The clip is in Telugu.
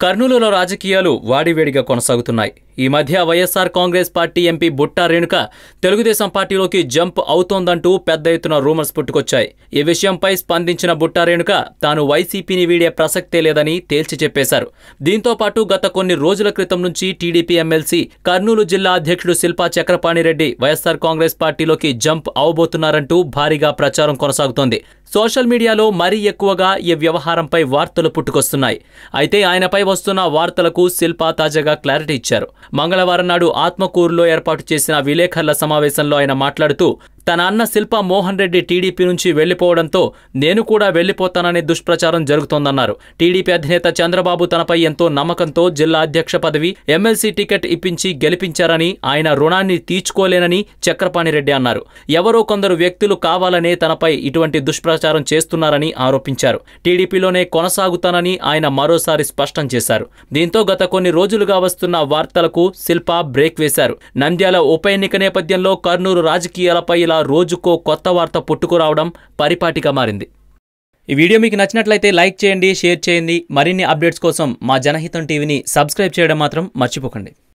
కర్నూలులో రాజకీయాలు వాడివేడిగా కొనసాగుతున్నాయి. ఈ మధ్య వైఎస్ఆర్ కాంగ్రెస్ పార్టీ ఎంపీ బుట్టా రేణుక తెలుగుదేశం పార్టీలోకి జంప్ అవుతోందంటూ పెద్ద ఎత్తున రూమర్స్ పుట్టుకొచ్చాయి. ఈ విషయంపై స్పందించిన బుట్టా రేణుక తాను వైసీపీని వీడే ప్రసక్తే లేదని తేల్చి చెప్పేశారు. దీంతో పాటు గత కొన్ని రోజుల క్రితం నుంచి టీడీపీ ఎమ్మెల్సీ కర్నూలు జిల్లా అధ్యక్షుడు శిల్పా చక్రపాణిరెడ్డి వైఎస్ఆర్ కాంగ్రెస్ పార్టీలోకి జంప్ అవబోతున్నారంటూ భారీగా ప్రచారం కొనసాగుతోంది. సోషల్ మీడియాలో మరీ ఎక్కువగా ఈ వ్యవహారంపై వార్తలు పుట్టుకొస్తున్నాయి. అయితే ఆయనపై వస్తున్న వార్తలకు శిల్పా తాజాగా క్లారిటీ ఇచ్చారు. మంగళవారం నాడు ఆత్మకూరులో ఏర్పాటు చేసిన విలేకరుల సమావేశంలో ఆయన మాట్లాడుతూ తన అన్న శిల్పా మోహన్ రెడ్డి టీడీపీ నుంచి వెళ్లిపోవడంతో నేను కూడా వెళ్లిపోతాననే దుష్ప్రచారం జరుగుతోందన్నారు. టీడీపీ అధినేత చంద్రబాబు తనపై ఎంతో నమ్మకంతో జిల్లా అధ్యక్ష పదవి, ఎమ్మెల్సీ టికెట్ ఇప్పించి గెలిపించారని, ఆయన రుణాన్ని తీర్చుకోలేనని చక్రపాణిరెడ్డి అన్నారు. ఎవరో కొందరు వ్యక్తులు కావాలనే తనపై ఇటువంటి దుష్ప్రచారం చేస్తున్నారని ఆరోపించారు. టీడీపీలోనే కొనసాగుతానని ఆయన మరోసారి స్పష్టం చేశారు. దీంతో గత కొన్ని రోజులుగా వస్తున్న వార్తలకు శిల్పా బ్రేక్ వేశారు. నంద్యాల ఉప ఎన్నిక నేపథ్యంలో కర్నూలు రాజకీయాలపై ఇలా రోజుకో కొత్త వార్త పుట్టుకురావడం పరిపాటిగా మారింది. ఈ వీడియో మీకు నచ్చినట్లయితే లైక్ చేయండి, షేర్ చేయండి. మరిన్ని అప్డేట్స్ కోసం మా జనహితం టీవీని సబ్స్క్రైబ్ చేయడం మాత్రం మర్చిపోకండి.